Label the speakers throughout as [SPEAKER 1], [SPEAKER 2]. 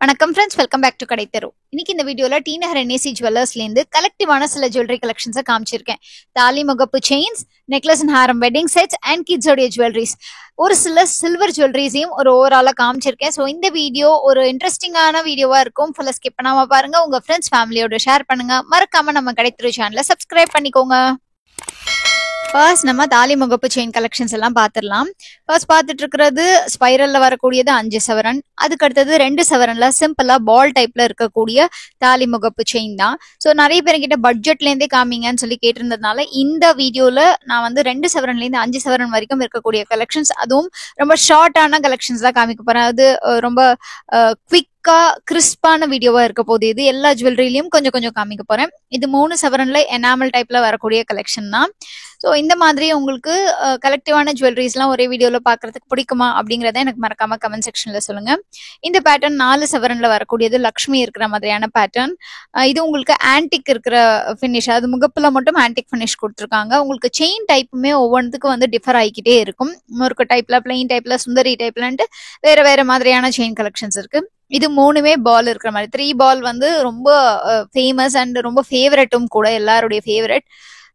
[SPEAKER 1] வணக்கம் friends, welcome back to கடை தெரு. இன்னைக்கு இந்த வீடியோல டி நகர் என்ஏசி ஜுவல்லர்ஸ்ல இருந்து கலெக்டிவான சில ஜுவல்லரி கலெக்ஷன்ஸை காமிச்சிருக்கேன். தாலி முகப்பு chains, necklace and Haram, wedding sets and கிட்ஸோடைய jewelleries, ஒரு சில சில்வர் ஜுவல்லரிஸையும் ஒரு ஓவராலா காமிச்சிருக்கேன். ஸோ இந்த வீடியோ ஒரு இன்ட்ரெஸ்டிங்கான வீடியோவா இருக்கும். ஃபுல்லா ஸ்கிப் பண்ணாம பாருங்க. உங்க ஃப்ரெண்ட்ஸ் ஃபேமிலியோட ஷேர் பண்ணுங்க. மறக்காம நம்ம கடை தெரு சேனலை சப்ஸ்கிரைப் பண்ணிக்கோங்க. ஃபர்ஸ்ட் நம்ம தாலி முகப்பு செயின் கலெக்ஷன்ஸ் எல்லாம் பார்த்துடலாம். ஃபர்ஸ்ட் பார்த்துட்டு இருக்கிறது ஸ்பைரல்ல வரக்கூடியது 5 சவரன். அதுக்கு அடுத்தது 2 சவரன்ல சிம்பிளா பால் டைப்ல இருக்கக்கூடிய தாலி முகப்பு செயின் தான். ஸோ நிறைய பேர்கிட்ட பட்ஜெட்ல இருந்தே காமிங்கன்னு சொல்லி கேட்டிருந்ததுனால இந்த வீடியோல நான் வந்து 2 சவரன்ல இருந்து 5 சவரன் வரைக்கும் இருக்கக்கூடிய கலெக்ஷன்ஸ், அதுவும் ரொம்ப ஷார்ட்டான கலெக்ஷன்ஸ் தான் காமிக்க போறேன். அது ரொம்ப குவிக்கா கிறிஸ்பான வீடியோவா இருக்க போது. இது எல்லா ஜுவல்லரிலையும் கொஞ்சம் கொஞ்சம் காமிக்க போறேன். இது 3 சவரன்ல எனாமல் டைப்ல வரக்கூடிய கலெக்ஷன் தான். ஸோ இந்த மாதிரி உங்களுக்கு கலெக்டிவான ஜுவல்லரிஸ்லாம் ஒரே வீடியோல பாக்குறதுக்கு பிடிக்குமா அப்படிங்கறத எனக்கு மறக்காம கமெண்ட் செக்ஷன்ல சொல்லுங்க. இந்த பேட்டர்ன் 4 சவரன்ல வரக்கூடியது லக்ஷ்மி இருக்கிற மாதிரியான பேட்டர்ன். இது உங்களுக்கு ஆன்டிக் இருக்கிற ஃபினிஷ், அது முகப்புல மட்டும் ஆன்டிக் ஃபினிஷ் கொடுத்துருக்காங்க. உங்களுக்கு செயின் டைப்புமே ஒவ்வொன்றுக்கும் வந்து டிஃபர் ஆகிக்கிட்டே இருக்கும். முறுக்கு டைப்ல, பிளெயின் டைப்ல, சுந்தரி டைப்லன்ட்டு வேற வேற மாதிரியான செயின் கலெக்ஷன்ஸ் இருக்கு. இது 3மே பால் இருக்கிற மாதிரி. 3 பால் வந்து ரொம்ப ஃபேமஸ் அண்ட் ரொம்ப ஃபேவரட்டும் கூட, எல்லாருடைய ஃபேவரட்.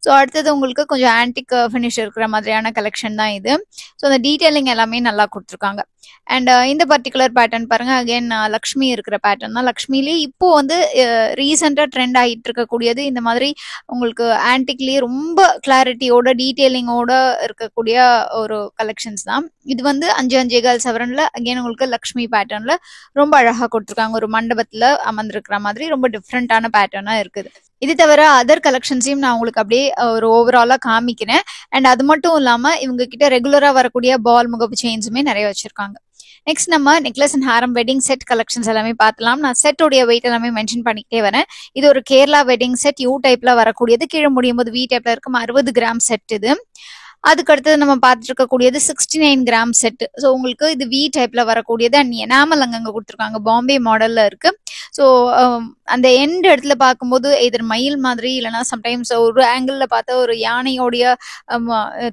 [SPEAKER 1] ஸோ அடுத்தது உங்களுக்கு கொஞ்சம் ஆன்டிக் ஃபினிஷ் இருக்கிற மாதிரியான கலெக்ஷன் தான் இது. ஸோ அந்த டீட்டெயிலிங் எல்லாமே நல்லா கொடுத்துருக்காங்க. அண்ட் இந்த பர்டிகுலர் பேட்டர்ன் பாருங்க, அகைன் லக்ஷ்மி இருக்கிற பேட்டர்ன் தான். லக்ஷ்மிலேயே இப்போ வந்து ரீசெண்டா ட்ரெண்ட் ஆகிட்டு இருக்கக்கூடியது இந்த மாதிரி உங்களுக்கு ஆன்டிக்லயே ரொம்ப கிளாரிட்டியோட டீட்டெயிலிங்கோட இருக்கக்கூடிய ஒரு கலெக்ஷன்ஸ் தான். இது வந்து 5 சவரன்ல அகைன் உங்களுக்கு லக்ஷ்மி பேட்டர்ன்ல ரொம்ப அழகா கொடுத்துருக்காங்க. ஒரு மண்டபத்துல அமர்ந்திருக்கிற மாதிரி ரொம்ப டிஃப்ரெண்டான பேட்டர்னா இருக்குது. இது தவிர அதர் கலெக்ஷன்ஸையும் நான் உங்களுக்கு அப்படியே ஒரு ஓவராலா காமிக்கிறேன். அண்ட் அது மட்டும் இல்லாம இவங்க கிட்ட ரெகுலரா வரக்கூடிய பால் முகப்பு செயின்ஸுமே நிறைய வச்சிருக்காங்க. நெக்ஸ்ட் நம்ம necklace and Haram wedding set collections எல்லாமே பார்க்கலாம். நான் செட்டோடைய வெயிட் எல்லாமே மென்ஷன் பண்ணிக்கிட்டே வரேன். இது ஒரு கேரளா வெட்டிங் செட், யூ டைப்ல வரக்கூடியது. கீழே முடியும் போது வி டைப்ல இருக்கும். 60 கிராம் செட் இது. அதுக்கு அடுத்தது நம்ம பார்த்துட்டு இருக்கக்கூடியது 69 கிராம் செட். ஸோ உங்களுக்கு இது வி டைப்ல வரக்கூடியது. அண்ட் எனாமல் அங்கங்க கொடுத்துருக்காங்க, பாம்பே மாடல்ல இருக்கு. ஸோ அந்த எண்ட் இடத்துல பார்க்கும்போது எதிர் மயில் மாதிரி, இல்லைன்னா சம்டைம்ஸ் ஒரு ஆங்கிள் பார்த்தா ஒரு யானையோடைய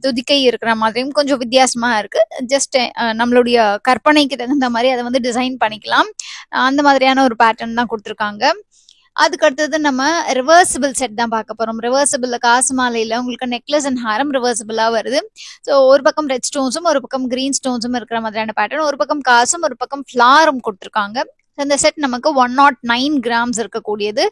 [SPEAKER 1] துதிக்கை இருக்கிற மாதிரியும் கொஞ்சம் வித்தியாசமா இருக்கு. ஜஸ்ட் நம்மளுடைய கற்பனைக்கு தகுந்த மாதிரி அதை வந்து டிசைன் பண்ணிக்கலாம். அந்த மாதிரியான ஒரு பேட்டர்ன் தான் கொடுத்துருக்காங்க. அதுக்கு அடுத்தது நம்ம ரிவர்சிபிள் செட் தான் பார்க்க போறோம். ரிவர்சிபிள்ல காசு மாலையில உங்களுக்கு நெக்லஸ் அண்ட் ஹாரம் ரிவர்சிபிளா வருது. ஸோ ஒரு பக்கம் ரெட் ஸ்டோன்ஸும் ஒரு பக்கம் கிரீன் ஸ்டோன்ஸும் இருக்கிற மாதிரியான பேட்டர்ன். ஒரு பக்கம் காசும் ஒரு பக்கம் ஃபிளாரும் கொடுத்துருக்காங்க. இந்த செட் நமக்கு 109 கிராம்ஸ் இருக்கக்கூடியது.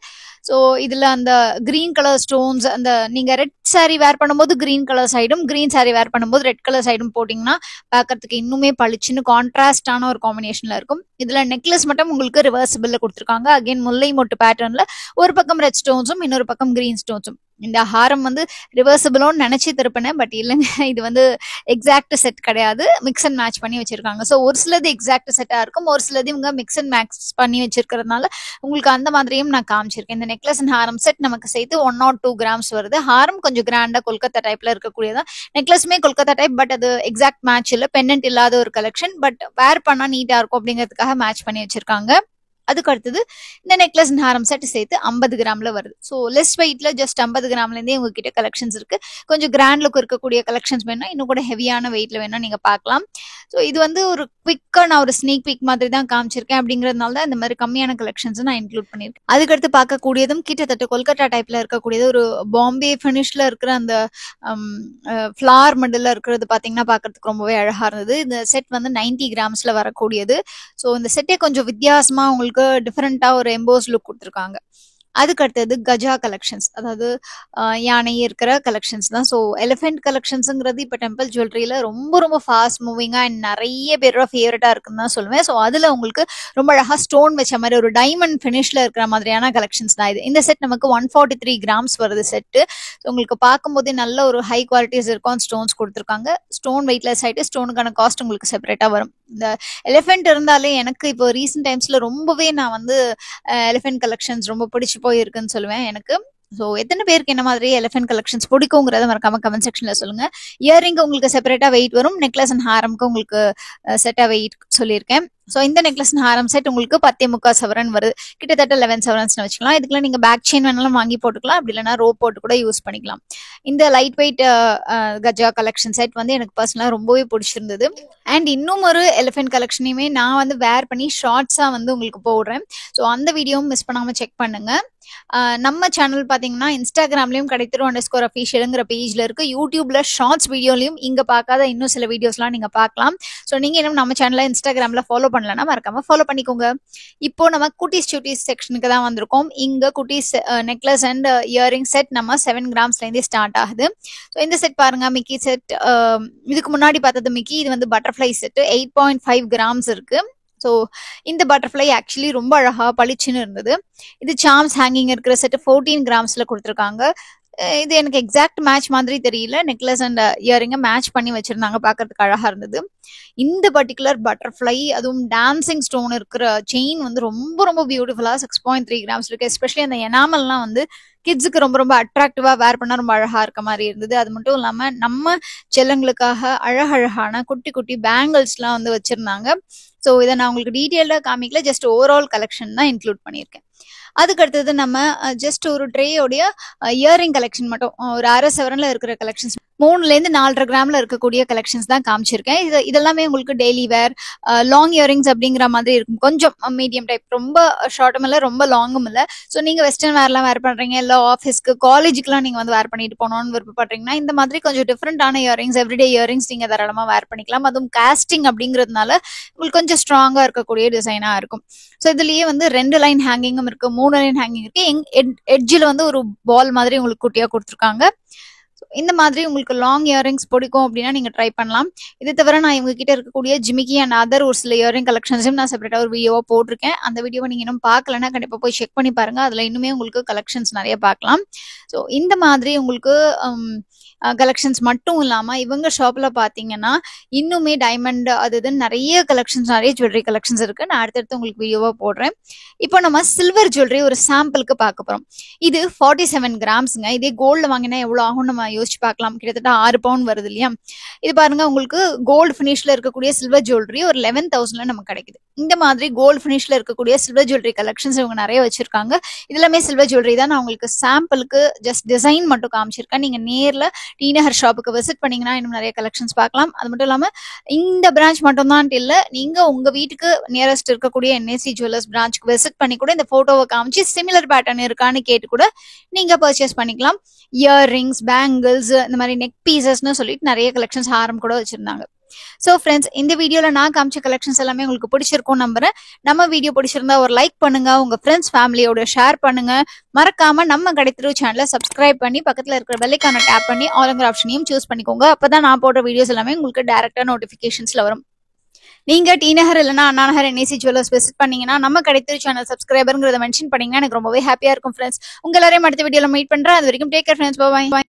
[SPEAKER 1] ஸோ இதுல அந்த கிரீன் கலர் ஸ்டோன்ஸ், அந்த நீங்க ரெட் சாரி வேர் பண்ணும்போது கிரீன் கலர் சைடும், கிரீன் சாரி வேர் பண்ணும்போது ரெட் கலர் சைடும் போட்டீங்கன்னா பார்க்கறதுக்கு இன்னுமே பளிச்சுன்னு கான்ட்ராஸ்டான ஒரு காம்பினேஷன்ல இருக்கும். இதுல நெக்லஸ் மட்டும் உங்களுக்கு ரிவர்சிபிள்ல கொடுத்துருக்காங்க. அகைன் முல்லை மொட்டு பேட்டர்ன்ல ஒரு பக்கம் ரெட் ஸ்டோன்ஸும் இன்னொரு பக்கம் கிரீன் ஸ்டோன்ஸும். இந்த ஹாரம் வந்து ரிவர்சிபிளோன்னு நினைச்சு திருப்பினேன், பட் இல்லைங்க, இது வந்து எக்ஸாக்ட் செட் கிடையாது. மிக்ஸ் அண்ட் மேட்ச் பண்ணி வச்சிருக்காங்க. ஸோ ஒரு சிலது எக்ஸாக்ட் செட்டா இருக்கும், ஒரு சிலது இவங்க மிக்ஸ் அண்ட் மேட்ச் பண்ணி வச்சிருக்கிறதுனால உங்களுக்கு அந்த மாதிரியும் நான் காமிச்சிருக்கேன். இந்த நெக்லஸ் அண்ட் ஹாரம் செட் நமக்கு சேர்த்து 102 கிராம்ஸ் வருது. ஹாரம் கொஞ்சம் கிராண்டா கொல்கத்தா டைப்ல இருக்கக்கூடியதான். நெக்லஸுமே கொல்கத்தா டைப், பட் அது எக்ஸாக்ட் மேட்ச் இல்லை, பெண்டன்ட் இல்லாத ஒரு கலெக்ஷன். பட் வேர் பண்ணா நீட்டா இருக்கும் அப்படிங்கிறதுக்காக மேட்ச் பண்ணி வச்சிருக்காங்க. அதுக்கு அடுத்தது இந்த நெக்லஸ் அண்ட் ஹாரம் செட் சேர்த்து 50 கிராம்ல வருது. ஸோ லெஸ் வெயிட்ல ஜஸ்ட் 50 கிராம்ல இருந்தே உங்ககிட்ட கலெக்ஷன்ஸ் இருக்கு. கொஞ்சம் கிராண்ட் லுக் இருக்கக்கூடிய கலெக்ஷன்ஸ் வேணும், இன்னும் கூட ஹெவியான வெயிட்ல வேணும், நீங்க பார்க்கலாம். ஸோ இது வந்து ஒரு குவிக்கா நான் ஒரு ஸ்னீக் பீக் மாதிரி தான் காமிச்சிருக்கேன். அப்படிங்கிறதுனால தான் இந்த மாதிரி கம்மியான கலெக்ஷன்ஸ் நான் இன்க்ளூட் பண்ணியிருக்கேன். அதுக்கடுத்து பார்க்கக்கூடியதும் கிட்டத்தட்ட கொல்கத்தா டைப்ல இருக்கக்கூடியது, ஒரு பாம்பே ஃபினிஷ்ல இருக்கிற அந்த ஃபிளார் மண்டல்ல இருக்கிறது பாத்தீங்கன்னா பார்க்கறதுக்கு ரொம்பவே அழகா இருந்தது. இந்த செட் வந்து 90 கிராம்ஸ்ல வரக்கூடியது. ஸோ இந்த செட்டே கொஞ்சம் வித்தியாசமா உங்களுக்கு டிஃபரெண்டா ஒரு எம்போஸ் லுக் கொடுத்துருக்காங்க. அதுக்கு அடுத்தது கஜா கலெக்ஷன்ஸ், அதாவது யானை இருக்கிற கலெக்ஷன்ஸ் தான். ஸோ எலிஃபென்ட் கலெக்ஷன்ஸுங்கிறது இப்போ டெம்பிள் ஜுவல்லரியில ரொம்ப ரொம்ப ஃபாஸ்ட் மூவிங்கா அண்ட் நிறைய பேரோட ஃபேவரட்டா இருக்குன்னு தான் சொல்லுவேன். ஸோ அதுல உங்களுக்கு ரொம்ப அழகா ஸ்டோன் வச்ச மாதிரி ஒரு டைமண்ட் ஃபினிஷ்ல இருக்கிற மாதிரியான கலெக்ஷன்ஸ் தான் இது. இந்த செட் நமக்கு 143 கிராம்ஸ் வருது செட்டு. உங்களுக்கு பார்க்கும்போதே நல்ல ஒரு ஹை குவாலிட்டிஸ் இருக்கும். ஸ்டோன்ஸ் கொடுத்துருக்காங்க. ஸ்டோன் வெயிட்லெஸ் ஆயிட்டு ஸ்டோனுக்கான காஸ்ட் உங்களுக்கு செப்பரேட்டா வரும். இந்த எலிஃபென்ட் இருந்தாலே எனக்கு இப்போ ரீசெண்ட் டைம்ஸ்ல ரொம்பவே நான் வந்து எலிஃபென்ட் கலெக்ஷன்ஸ் ரொம்ப பிடிச்சு போயிருக்குன்னு சொல்லுவேன் எனக்கு. ஸோ எத்தனை பேருக்கு என்ன மாதிரி எலிஃபென்ட் கலெக்ஷன்ஸ் பிடிக்குங்கிறத மறக்காம கமெண்ட் செக்ஷன்ல சொல்லுங்க. இயரிங் உங்களுக்கு செப்பரேட்டா வெயிட் வரும். நெக்லஸ் அண்ட் ஹாரம்க்கு உங்களுக்கு செட்டா வெயிட் சொல்லியிருக்கேன். ஸோ இந்த நெக்லஸ் ஹாரம் செட் உங்களுக்கு 10.25 சவரன் வருது, கிட்டத்தட்ட 11 சவரன்ஸ்னு வச்சுக்கலாம். இதுக்குள்ள நீங்க பேக் செயின் வேணாலும் வாங்கி போட்டுக்கலாம், அப்படி இல்லைன்னா ரோப் போட்டு கூட யூஸ் பண்ணிக்கலாம். இந்த light weight Gaja collection set வந்து எனக்கு பர்சனலாக ரொம்பவே பிடிச்சிருந்தது. அண்ட் இன்னும் ஒரு எலிஃபென்ட் கலெக்ஷனையுமே நான் வந்து வேர் பண்ணி ஷார்ட்ஸாக வந்து உங்களுக்கு போடுறேன். ஸோ அந்த வீடியோவும் மிஸ் பண்ணாமல் செக் பண்ணுங்க. நம்ம சேனல் பார்த்தீங்கன்னா இன்ஸ்டாகிராம்லயும் கிடைத்திரும்_officialங்கிற பேஜ்ல இருக்கு. யூடியூப்ல ஷார்ட்ஸ் வீடியோலையும் இங்க பார்க்காத இன்னும் சில வீடியோஸ்லாம் நீங்க பார்க்கலாம். ஸோ நீங்க இன்னும் நம்ம சேனலை இன்ஸ்டாகிராம்ல ஃபாலோ பண்ணலன்னா மறக்காம ஃபாலோ பண்ணிக்கோங்க. இப்போ நம்ம குட்டீஸ் சுட்டீஸ் செக்ஷனுக்கு தான் வந்திருக்கோம். இங்க குட்டீஸ் நெக்லஸ் அண்ட் இயரிங் செட் நம்ம 7 கிராம்ஸ்லேருந்தே ஸ்டார்ட் ஆகுது. ஸோ இந்த செட் பாருங்க, மிக்கி செட். இதுக்கு முன்னாடி பார்த்தது மிக்கி, இது வந்து பட்டர்ஃப்ளை செட் 8.5 கிராம்ஸ் இருக்கு. ஸோ இந்த பட்டர்ஃப்ளை ஆக்சுவலி ரொம்ப அழகா பளிச்சுன்னு இருந்தது. இது சார்ம்ஸ் ஹேங்கிங் இருக்கிற செட் 14 கிராம்ஸ்ல கொடுத்துருக்காங்க. இது எனக்கு எக்ஸாக்ட் மேட்ச் மாதிரி தெரியல, நெக்லஸ் அண்ட் இயரிங்க மேட்ச் பண்ணி வச்சிருந்தாங்க, பார்க்கறதுக்கு அழகா இருந்தது. இந்த பர்டிகுலர் பட்டர்ஃப்ளை அதுவும் டான்சிங் ஸ்டோன் இருக்கிற செயின் வந்து ரொம்ப ரொம்ப பியூட்டிஃபுல்லா 6.3 கிராம்ஸ் இருக்கு. எஸ்பெஷலி அந்த எனாமல்லாம் வந்து கிட்ஸுக்கு ரொம்ப ரொம்ப அட்ராக்டிவா வேர் பண்ணா ரொம்ப அழகா இருக்க மாதிரி இருந்தது. அது மட்டும் இல்லாம நம்ம செல்லங்களுக்காக அழகழகான குட்டி குட்டி பேங்கிள்ஸ்லாம் வந்து வச்சிருந்தாங்க. ஸோ இதை நான் உங்களுக்கு டீட்டெயிலாக காமிக்கல, ஜஸ்ட் ஓவரால் கலெக்ஷன் தான் இன்க்ளூட் பண்ணியிருக்கேன். அதுக்கு அடுத்தது நம்ம ஜஸ்ட் ஒரு ட்ரேயோடைய இயரிங் கலெக்ஷன் மட்டும் ஒரு 1/2 சவரன்ல இருக்கிற கலெக்ஷன்ஸ் 3லேருந்து 4.5 கிராம்ல இருக்கக்கூடிய கலெக்ஷன்ஸ் தான் காமிச்சிருக்கேன். இதெல்லாமே உங்களுக்கு டெய்லி வேர் லாங் இயரிங்ஸ் அப்படிங்கிற மாதிரி இருக்கும். கொஞ்சம் மீடியம் டைப், ரொம்ப ஷார்ட்டும் இல்லை ரொம்ப லாங்கும் இல்லை. ஸோ நீங்க வெஸ்டர்ன் வேர்லாம் வேர் பண்றீங்க, இல்லை ஆஃபீஸ்க்கு காலேஜுக்குலாம் நீங்க வந்து வேர் பண்ணிட்டு போகணும்னு விருப்பப்படுறீங்கன்னா இந்த மாதிரி கொஞ்சம் டிஃப்ரெண்டான இயரிங்ஸ், எவ்ரிடே இயரிங்ஸ் நீங்க தாராளமா வேர் பண்ணிக்கலாம். அதுவும் காஸ்டிங் அப்படிங்கிறதுனால உங்களுக்கு கொஞ்சம் ஸ்ட்ராங்கா இருக்கக்கூடிய டிசைனா இருக்கும். ஸோ இதுலயே வந்து 2 லைன் ஹேங்கிங்கும் இருக்கு, 3 லைன் ஹேங்கிங் இருக்கு. எட்ஜில் வந்து ஒரு பால் மாதிரி உங்களுக்கு குட்டியா கொடுத்துருக்காங்க. இந்த மாதிரி உங்களுக்கு லாங் இயரிங்ஸ் பிடிக்கும் அப்படின்னா நீங்க ட்ரை பண்ணலாம். இது தவிர நான் இவங்க கிட்ட இருக்கக்கூடிய ஜிமிக்கி அண்ட் அதர் ஒரு சில இயரிங் கலெக்ஷன்ஸும் நான் செப்பரேட்டா ஒரு வீடியோவா போட்டிருக்கேன். அந்த வீடியோவை நீங்க இன்னும் பார்க்கலன்னா கண்டிப்பா போய் செக் பண்ணி பாருங்க, அதுல இன்னுமே உங்களுக்கு கலெக்ஷன்ஸ் நிறைய பார்க்கலாம். ஸோ இந்த மாதிரி உங்களுக்கு கலெக்ஷன்ஸ் மட்டும் இல்லாம இவங்க ஷாப்ல பாத்தீங்கன்னா இன்னுமே டைமண்ட் அது இதுன்னு நிறைய கலெக்ஷன்ஸ், நிறைய ஜுவல்லரி கலெக்ஷன்ஸ் இருக்கு. நான் அடுத்தடுத்து உங்களுக்கு வீடியோவா போடுறேன். இப்போ நம்ம சில்வர் ஜுவல்லரி ஒரு சாம்பிளுக்கு பார்க்க போறோம். இது 47 கிராம்ஸ்ங்க. இதே கோல்டு வாங்கினா எவ்வளவு ஆகும் நம்ம யோசிச்சு பார்க்கலாம். கிட்டத்தட்ட 6 பவுண்ட் வருது இல்லையா? இது பாருங்க, உங்களுக்கு கோல்டு பினிஷ்ல இருக்கக்கூடிய சில்வர் ஜுவல்லரி ஒரு 11,000ல நமக்கு கிடைக்குது. இந்த மாதிரி கோல்டு பினிஷ்ல இருக்கக்கூடிய சில்வர் ஜுவல்லரி கலெக்ஷன்ஸ் இவங்க நிறைய வச்சிருக்காங்க. இதுலமே சில்வர் ஜுவல்லரி தான். நான் உங்களுக்கு சாம்பிளுக்கு ஜஸ்ட் டிசைன் மட்டும் காமிச்சிருக்கேன். நீங்க நேர்ல டி நகர் ஷாப்புக்கு விசிட் பண்ணீங்கன்னா இன்னும் நிறைய கலெக்ஷன்ஸ் பார்க்கலாம். அது மட்டும் இல்லாம இந்த பிரான்ச் மட்டும் தான் இல்ல, நீங்க உங்க வீட்டுக்கு நியரஸ்ட் இருக்கக்கூடிய என்ஏசி ஜுவல்லர்ஸ் பிரான்ச்சுக்கு விசிட் பண்ணி கூட இந்த போட்டோவை காமிச்சு சிமிலர் பேட்டர்ன் இருக்கான்னு கேட்டு கூட நீங்க பர்ச்சேஸ் பண்ணிக்கலாம். இயர்ரிங்ஸ், பேங்கிள்ஸ், இந்த மாதிரி நெக் பீசஸ்ன்னு சொல்லிட்டு நிறைய கலெக்ஷன்ஸ் ஹாரம் கூட வச்சிருந்தாங்க. ஸோ ஃப்ரெண்ட்ஸ், இந்த வீடியோல நான் காமிச்ச கலெக்ஷன்ஸ் எல்லாமே உங்களுக்கு பிடிச்சிருக்கும் நம்புறேன். நம்ம வீடியோ பிடிச்சிருந்தா ஒரு லைக் பண்ணுங்க, உங்க ஃப்ரெண்ட்ஸ் ஃபேமிலியோட ஷேர் பண்ணுங்க. மறக்காம நம்ம கிடைத்திரு சேனலை சப்ஸ்கிரைப் பண்ணி பக்கத்துல இருக்கிற பெல் ஐகானை டேப் பண்ணி ஆல்ங்கிற ஆப்ஷனையும் சூஸ் பண்ணிக்கோங்க. அப்பதான் நான் போடுற வீடியோஸ் எல்லாமே உங்களுக்கு டைரக்டா நோட்டிபிகேஷன்ஸ்ல வரும். நீங்க டி நகர் இல்லைன்னா Anna Nagar NAC jewellers visit பண்ணீங்கன்னா நம்ம கிடைத்திரு சேனல் சப்ஸ்கிரைபருங்கிறத மென்ஷன் பண்ணீங்கன்னா எனக்கு ரொம்பவே ஹாப்பியா இருக்கும் ஃப்ரெண்ட்ஸ். உங்க எல்லாரையும் அடுத்த வீடியோல மீட் பண்றேன். அது வரைக்கும் டேக் கேர் ஃப்ரெண்ட்ஸ். பாய்.